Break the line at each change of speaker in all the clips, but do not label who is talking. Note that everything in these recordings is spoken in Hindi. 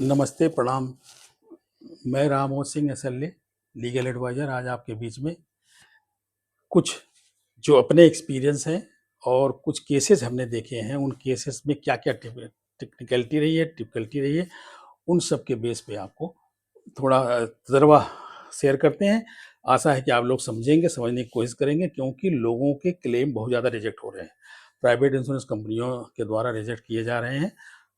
नमस्ते, प्रणाम। मैं रामोद सिंह एसएलए, लीगल एडवाइज़र, आज आपके बीच में कुछ जो अपने एक्सपीरियंस हैं और कुछ केसेस हमने देखे हैं, उन केसेस में क्या-क्या टिपिकलिटी रही है, उन सब के बेस पे आपको थोड़ा तजर्बा शेयर करते हैं। आशा है कि आप लोग समझेंगे, समझने की कोशिश करेंगे, क्योंकि लोगों के क्लेम बहुत ज़्यादा रिजेक्ट हो रहे हैं। प्राइवेट इंश्योरेंस कंपनियों के द्वारा रिजेक्ट किए जा रहे हैं।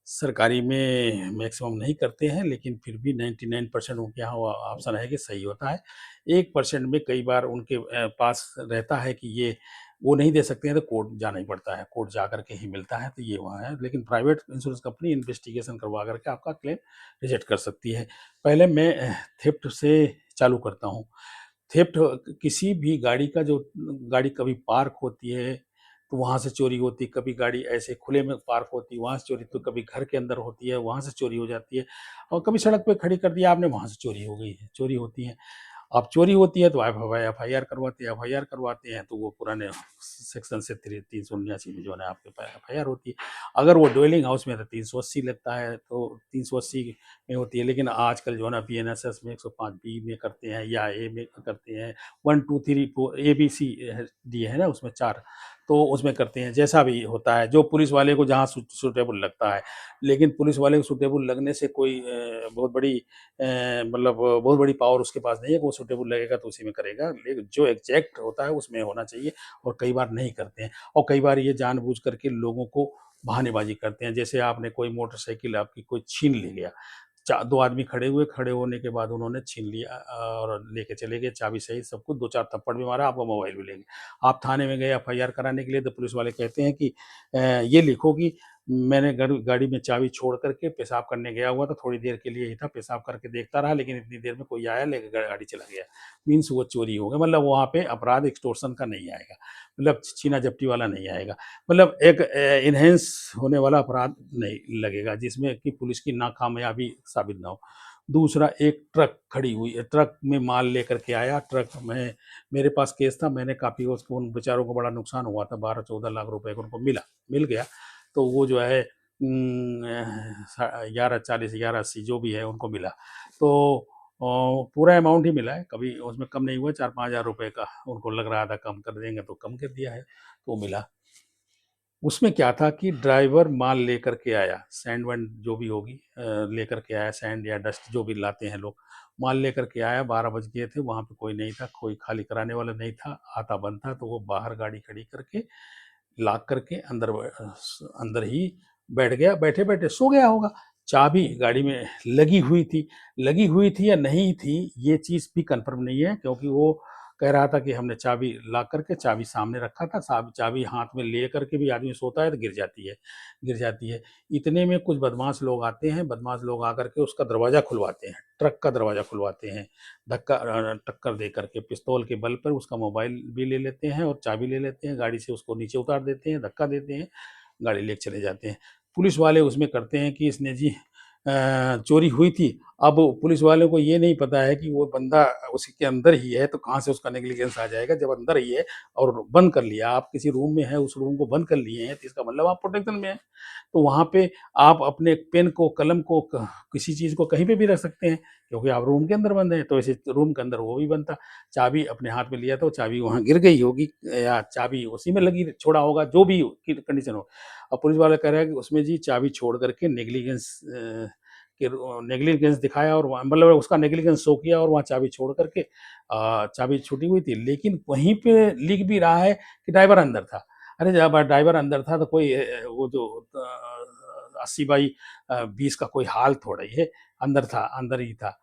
सरकारी में मैक्सिमम नहीं करते हैं, लेकिन फिर भी 99% उनके यहाँ वो ऑप्शन है कि सही होता है। 1% में कई बार उनके पास रहता है कि ये वो नहीं दे सकते हैं, तो कोर्ट जाना ही पड़ता है, कोर्ट जा कर के ही मिलता है, तो ये वहाँ है। लेकिन प्राइवेट इंश्योरेंस कंपनी इन्वेस्टिगेशन करवा करके आपका क्लेम रिजेक्ट कर सकती है। पहले मैं थेफ्ट से चालू करता हूँ। थेफ्ट किसी भी गाड़ी का जो गाड़ी कभी पार्क होती है तो वहाँ से चोरी होती है, कभी गाड़ी ऐसे खुले में पार्क होती है वहाँ से चोरी, तो कभी घर के अंदर होती है वहाँ से चोरी हो जाती है, और कभी सड़क पे खड़ी कर दिया आपने वहाँ से चोरी हो गई है, चोरी होती है। अब चोरी होती है तो आप एफआईआर करवाते हैं तो वो पुराने सेक्शन से 379 में जो है आपके पास एफआईआर होती है। अगर वो ड्वेलिंग हाउस में तो 380 लगता है, तो 380 में होती है। लेकिन आजकल जो है ना बीएनएसएस में 105 बी में करते हैं या ए में करते हैं, 1 2 3 4 ए बी सी दिए है ना उसमें 4, तो उसमें करते हैं। जैसा भी होता है जो पुलिस वाले को जहाँ सूटेबल लगता है, लेकिन पुलिस वाले को सूटेबल लगने से कोई बहुत बड़ी मतलब बहुत बड़ी पावर उसके पास नहीं है कि वो सूटेबल लगेगा तो उसी में करेगा। लेकिन जो एग्जैक्ट होता है उसमें होना चाहिए, और कई बार नहीं करते हैं, और कई बार ये जानबूझ करके लोगों को बहानेबाजी करते हैं। जैसे आपने कोई मोटरसाइकिल आपकी कोई छीन ले लिया, दो आदमी खड़े हुए, खड़े होने के बाद उन्होंने छीन लिया और लेके चले गए, चाबी सहित सब कुछ, दो चार थप्पड़ भी मारा, आपका मोबाइल भी ले गए। आप थाने में गए एफआईआर कराने के लिए, तो पुलिस वाले कहते हैं कि ये लिखो कि मैंने गाड़ी में चाबी छोड़ करके पेशाब करने गया हुआ था, थोड़ी देर के लिए ही था, पेशाब करके देखता रहा, लेकिन इतनी देर में कोई आया लेके गाड़ी चला गया। मीन्स वो चोरी हो गया। मतलब वहाँ पे अपराध एक्सटॉर्शन का नहीं आएगा, मतलब छीना झपटी वाला नहीं आएगा, मतलब एक इनहेंस होने वाला अपराध नहीं लगेगा, जिसमें कि पुलिस की नाकामयाबी साबित ना हो। दूसरा, एक ट्रक खड़ी हुई है, ट्रक में माल लेकर के आया, ट्रक में मेरे पास केस था, मैंने काफ़ी उसको, उन बेचारों को बड़ा नुकसान हुआ था, 12-14 लाख रुपए का उनको मिल गया। तो वो जो है 1140, 1180 जो भी है उनको मिला। तो पूरा अमाउंट ही मिला है, कभी उसमें कम नहीं हुआ। 4-5 हज़ार रुपये का उनको लग रहा था कम कर देंगे, तो कम कर दिया है, तो मिला। उसमें क्या था कि ड्राइवर माल लेकर के आया, सैंड वैंड जो भी होगी लेकर के आया, सैंड या डस्ट जो भी लाते हैं लोग, माल लेकर के आया। 12 बज गए थे, वहाँ पे कोई नहीं था, कोई खाली कराने वाला नहीं था, आता बंद था, तो वो बाहर गाड़ी खड़ी करके लॉक करके अंदर ही बैठ गया, बैठे बैठे सो गया होगा। चाबी गाड़ी में लगी हुई थी या नहीं थी, ये चीज़ भी कंफर्म नहीं है, क्योंकि वो कह रहा था कि हमने चाबी लॉक करके चाबी सामने रखा था, चाबी हाथ में ले करके भी आदमी सोता है तो गिर जाती है। इतने में कुछ बदमाश लोग आते हैं, बदमाश लोग आकर के उसका दरवाज़ा खुलवाते हैं, ट्रक का दरवाज़ा खुलवाते हैं, टक्कर दे करके पिस्तौल के बल पर उसका मोबाइल भी ले लेते हैं और चाबी ले लेते हैं, गाड़ी से उसको नीचे उतार देते हैं, धक्का देते हैं, गाड़ी लेके चले जाते हैं। पुलिस वाले उसमें करते हैं कि इसने जी चोरी हुई थी। अब पुलिस वालों को ये नहीं पता है कि वो बंदा उसी के अंदर ही है, तो कहाँ से उसका नेग्लिजेंस आ जाएगा। जब अंदर ही है और बंद कर लिया, आप किसी रूम में हैं, उस रूम को बंद कर लिए हैं, तो इसका मतलब आप प्रोटेक्शन में हैं। तो वहाँ पे आप अपने पेन को, कलम को, किसी चीज़ को कहीं पे भी रख सकते हैं, क्योंकि आप रूम के अंदर बंद हैं। तो ऐसे रूम के अंदर वो भी बंद था, चाबी अपने हाथ में लिया, तो चाबी वहाँ गिर गई होगी, या चाबी उसी में लगी छोड़ा होगा, जो भी कंडीशन हो। अब पुलिस वाला कह रहा है कि उसमें जी चाबी छोड़ करके नेग्लिजेंस दिखाया, और वहाँ मतलब उसका नेग्लिजेंस शो किया, और वहाँ चाबी छोड़ करके चाबी छूटी हुई थी, लेकिन वहीं पे लिख भी रहा है कि ड्राइवर अंदर था। अरे जब ड्राइवर अंदर था तो कोई वो जो 80/20 का कोई हाल थोड़ा ही है, अंदर था, अंदर ही था।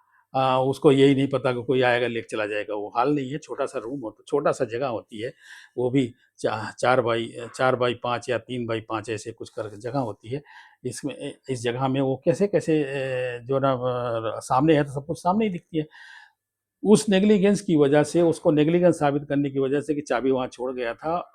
उसको यही नहीं पता कि कोई आएगा लेके चला जाएगा, वो हाल नहीं है, छोटा सा रूम होता, छोटा सा जगह होती है, वो भी 4/5 या 3/5 ऐसे कुछ करके जगह होती है। इसमें इस जगह में वो कैसे जो है ना सामने है तो सब कुछ सामने ही दिखती है। उस नेग्लिजेंस की वजह से, उसको नेग्लिजेंस साबित करने की वजह से कि चाबी वहाँ छोड़ गया था,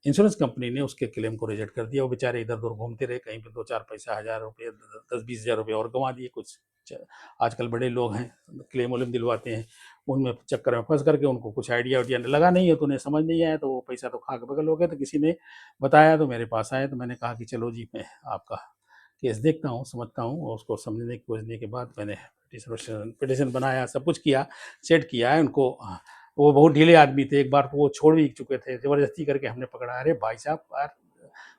इंश्योरेंस कंपनी ने उसके क्लेम को रिजेक्ट कर दिया। वो बेचारे इधर-उधर घूमते रहे, कहीं पे 2-4 पैसा, ₹1000, 10-20 हज़ार रुपए और गँवा दिए कुछ। च आजकल बड़े लोग हैं, क्लेम-वलेम दिलवाते हैं, उनमें चक्कर में फँस करके उनको कुछ आइडिया-वाइडिया लगा नहीं है, तो उन्हें समझ नहीं आया, तो वो पैसा तो खा के बगल हो गए। तो किसी ने बताया तो मेरे पास आए, तो मैंने कहा कि चलो जी, मैं आपका केस देखता हूँ, समझता हूँ और उसको समझने की खोजने के बाद मैंने पिटीशन बनाया, सब कुछ किया, सेट किया है उनको। वो बहुत ढीले आदमी थे, एक बार तो वो छोड़ भी चुके थे, ज़बरदस्ती करके हमने पकड़ा। अरे भाई साहब यार,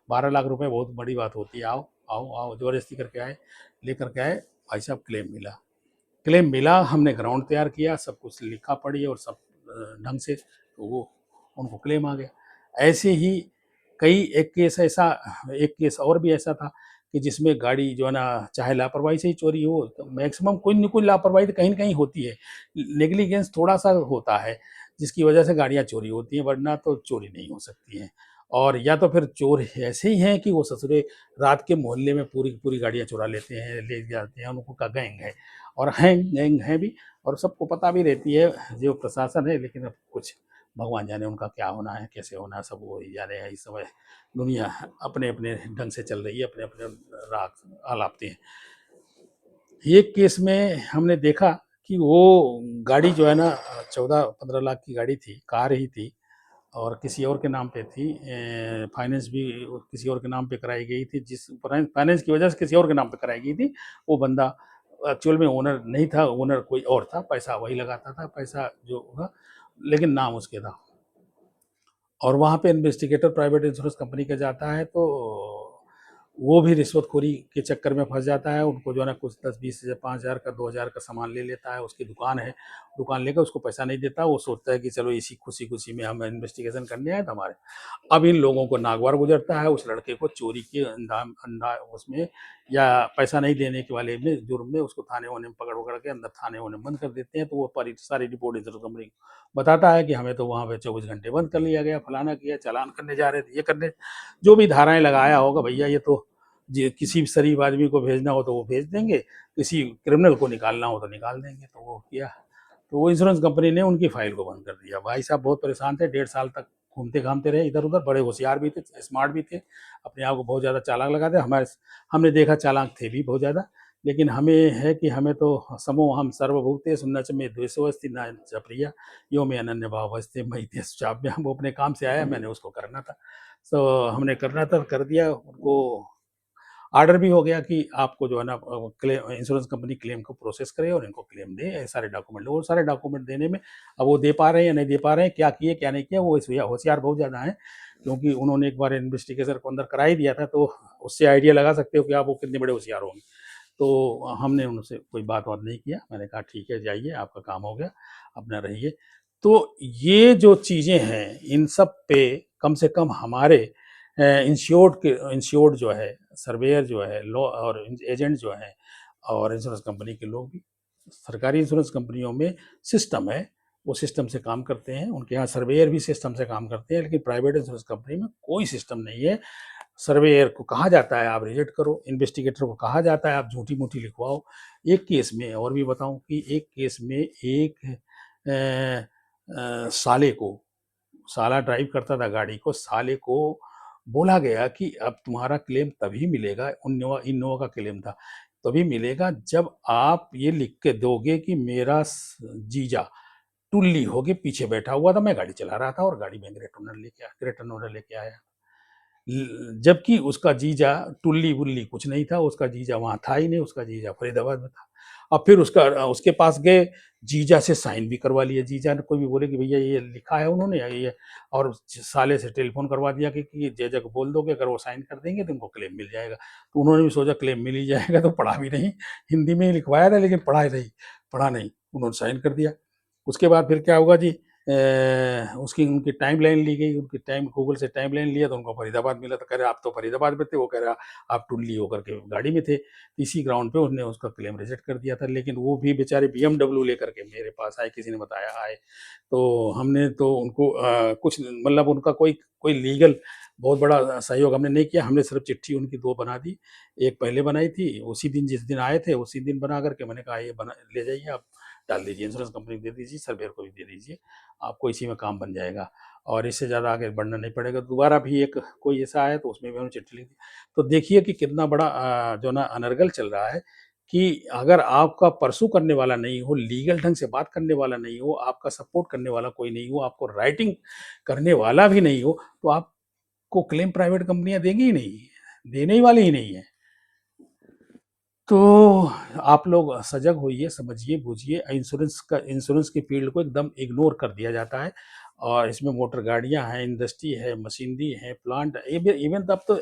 12 लाख रुपए बहुत बड़ी बात होती है, आओ, आओ, आओ, ज़बरदस्ती करके आए, लेकर के आए। भाई साहब क्लेम मिला, हमने ग्राउंड तैयार किया, सब कुछ लिखा पढ़ी और सब ढंग से, तो वो उनको क्लेम आ गया। ऐसे ही कई एक केस और भी ऐसा था कि जिसमें गाड़ी जो है ना, चाहे लापरवाही से ही चोरी हो, तो मैक्सिमम कोई न कोई लापरवाही तो कहीं न कहीं होती है। नेग्लिजेंस थोड़ा-सा होता है, जिसकी वजह से गाड़ियाँ चोरी होती हैं, वरना तो चोरी नहीं हो सकती हैं। और या तो फिर चोर ऐसे ही हैं कि वो ससुरे रात के मोहल्ले में पूरी की पूरी गाड़ियाँ चुरा लेते हैं, ले जाते हैं, उनको का गैंग है। और हैं, गैंग है भी, और सबको पता भी रहती है जो प्रशासन है, लेकिन अब कुछ भगवान जाने उनका क्या होना है, कैसे होना है, सब वो ही जाने हैं। इस समय दुनिया अपने-अपने ढंग से चल रही है, अपने-अपने राह अलापते हैं। एक केस में हमने देखा कि वो गाड़ी जो है ना, 14-15 लाख की गाड़ी थी, कार ही थी और किसी और के नाम पे थी। फाइनेंस भी किसी और के नाम पे कराई गई थी, जिस फाइनेंस की वजह से किसी और के नाम पे कराई गई थी। वो बंदा एक्चुअल में ओनर नहीं था, ओनर कोई और था, पैसा वही लगाता था, पैसा जो होगा, लेकिन नाम उसके था। और वहाँ पे इन्वेस्टिगेटर प्राइवेट इंश्योरेंस कंपनी का जाता है, तो वो भी रिश्वतखोरी के चक्कर में फंस जाता है। उनको जो है ना, कुछ 10-20 हज़ार, 5,000 का, 2,000 का सामान ले लेता है। उसकी दुकान है, दुकान लेकर उसको पैसा नहीं देता। वो सोचता है कि चलो इसी खुशी-खुशी में हम इन्वेस्टिगेशन करने आए, तो हमारे अब इन लोगों को नागवार गुजरता है, उस लड़के को चोरी के अंजाम अंदा उसमें या पैसा नहीं देने के वाले में जुर्म में उसको थाने-वाने में पकड़-वकड़ के अंदर थाने-वाने में बंद कर देते हैं। तो वो सारी रिपोर्ट इंश्योरेंस कंपनी को बताता है कि हमें तो वहाँ पे 24 घंटे बंद कर लिया गया, फलाना किया, चालान करने जा रहे थे, ये करने, जो भी धाराएँ लगाया होगा भैया, ये तो जी किसी भी शरीफ आदमी को भेजना हो तो वो भेज देंगे, किसी क्रिमिनल को निकालना हो तो निकाल देंगे। तो वो किया, तो वो इंश्योरेंस कंपनी ने उनकी फाइल को बंद कर दिया। भाई साहब बहुत परेशान थे, 1.5 साल तक घूमते-घामते रहे इधर-उधर। बड़े होशियार भी थे, स्मार्ट भी थे, अपने आप को बहुत ज़्यादा चालाक लगाते। हमने देखा चालाक थे भी बहुत ज़्यादा, लेकिन हमें है कि हमें तो समो हम सर्वभूतेषु न च मे द्वेषोऽस्ति न च प्रियः यो मे अनन्यभावस्ते मयि तेषु चाप्यहम्। हम वो अपने काम से आया, मैंने उसको करना था। हमने करना था, कर दिया। उनको ऑर्डर भी हो गया कि आपको जो है ना, क्लेम इंश्योरेंस कंपनी क्लेम को प्रोसेस करे और इनको क्लेम दे, सारे डॉक्यूमेंट। वो सारे डॉक्यूमेंट देने में अब वो दे पा रहे हैं या नहीं दे पा रहे हैं, क्या किए क्या नहीं किया, वो होशियार बहुत ज़्यादा हैं, क्योंकि उन्होंने एक बार इन्वेस्टिगेशन को अंदर करा ही दिया था। तो उससे आइडिया लगा सकते हो कि आप वो कितने बड़े होशियार होंगे। तो हमने उनसे कोई बात-वात नहीं किया। मैंने कहा ठीक है, जाइए, आपका काम हो गया, अपना रहिए। तो ये जो चीज़ें हैं, इन सब पे कम से कम हमारे इंश्योर्ड जो है, सर्वेयर जो है, लॉ और एजेंट जो हैं, और इंश्योरेंस कंपनी के लोग भी, सरकारी इंश्योरेंस कंपनियों में सिस्टम है, वो सिस्टम से काम करते हैं। उनके यहाँ सर्वेयर भी सिस्टम से काम करते हैं, लेकिन प्राइवेट इंश्योरेंस कंपनी में कोई सिस्टम नहीं है। सर्वेयर को कहा जाता है आप रिजेक्ट करो, इन्वेस्टिगेटर को कहा जाता है आप झूठी-मूठी लिखवाओ। एक केस में और भी बताऊँ कि एक केस में एक साले को, साला ड्राइव करता था गाड़ी को, साले को बोला गया कि अब तुम्हारा क्लेम तभी मिलेगा, इन्नोवा का क्लेम था, तभी मिलेगा जब आप ये लिख के दोगे कि मेरा जीजा टुल्ली होके पीछे बैठा हुआ था, मैं गाड़ी चला रहा था और गाड़ी में ग्रेटर ओनर लेके आया। जबकि उसका जीजा टुल्ली-वुल्ली कुछ नहीं था, उसका जीजा वहाँ था ही नहीं, उसका जीजा फरीदाबाद में था। अब फिर उसके पास गए, जीजा से साइन भी करवा लिए। जीजा ने कोई भी बोले कि भैया ये लिखा है उन्होंने ये, और साले से टेलीफ़ोन करवा दिया कि जीजा को बोल दो कि अगर वो साइन कर देंगे तो उनको क्लेम मिल जाएगा। तो उन्होंने भी सोचा क्लेम मिल ही जाएगा, तो पढ़ा भी नहीं, हिंदी में ही लिखवाया था लेकिन पढ़ा नहीं, उन्होंने साइन कर दिया। उसके बाद फिर क्या हुआ जी, उसकी उनकी टाइमलाइन ली गई, उनकी गूगल से टाइमलाइन लिया तो उनको फरीदाबाद मिला। तो कह रहे आप तो फरीदाबाद में थे, वो कह रहा आप टुल्ली होकर के गाड़ी में थे। इसी ग्राउंड पे उसने उसका क्लेम रिजेक्ट कर दिया था, लेकिन वो भी बेचारे बीएमडब्ल्यू लेकर के मेरे पास आए, किसी ने बताया आए। तो हमने तो उनको कुछ मतलब उनका कोई कोई लीगल बहुत बड़ा सहयोग हमने नहीं किया। हमने सिर्फ चिट्ठी उनकी 2 बना दी। एक पहले बनाई थी, उसी दिन जिस दिन आए थे उसी दिन बना कर के मैंने कहा ये बना ले जाइए, आप डाल दीजिए, इंश्योरेंस कंपनी को दे दीजिए, सर्वेयर को भी दे दीजिए, आपको इसी में काम बन जाएगा और इससे ज़्यादा आगे बढ़ना नहीं पड़ेगा। दोबारा भी एक कोई ऐसा आया तो उसमें भी हमने चिट्ठी लिख दी। तो देखिए कि कितना बड़ा जो ना अनर्गल चल रहा है कि अगर आपका परसू करने वाला नहीं हो, लीगल ढंग से बात करने वाला नहीं हो, आपका सपोर्ट करने वाला कोई नहीं हो, आपको राइटिंग करने वाला भी नहीं हो, तो आपको क्लेम प्राइवेट कंपनियाँ देंगी ही नहीं, देने ही वाली ही नहीं है। तो आप लोग सजग होइए, समझिए, बूझिए। इंश्योरेंस की फ़ील्ड को एकदम इग्नोर कर दिया जाता है और इसमें मोटर गाड़ियाँ हैं, इंडस्ट्री है, मशीनरी है, प्लांट इवन इवन अब तो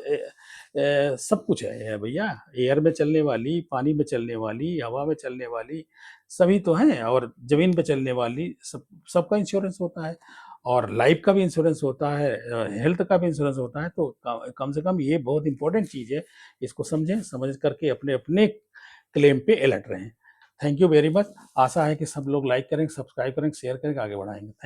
सब कुछ है भैया। एयर में चलने वाली, पानी में चलने वाली, हवा में चलने वाली, सभी तो हैं और ज़मीन पे चलने वाली सबका इंश्योरेंस होता है और लाइफ़ का भी इंश्योरेंस होता है, हेल्थ का भी इंश्योरेंस होता है। तो क कम से कम ये बहुत इम्पोर्टेंट चीज़ है। इसको समझें, समझ करके अपने-अपने क्लेम पे अलर्ट रहें। Thank you very much. आशा है कि सब लोग लाइक करेंगे, सब्सक्राइब करेंगे, शेयर करेंगे, आगे बढ़ाएँगे। थैंक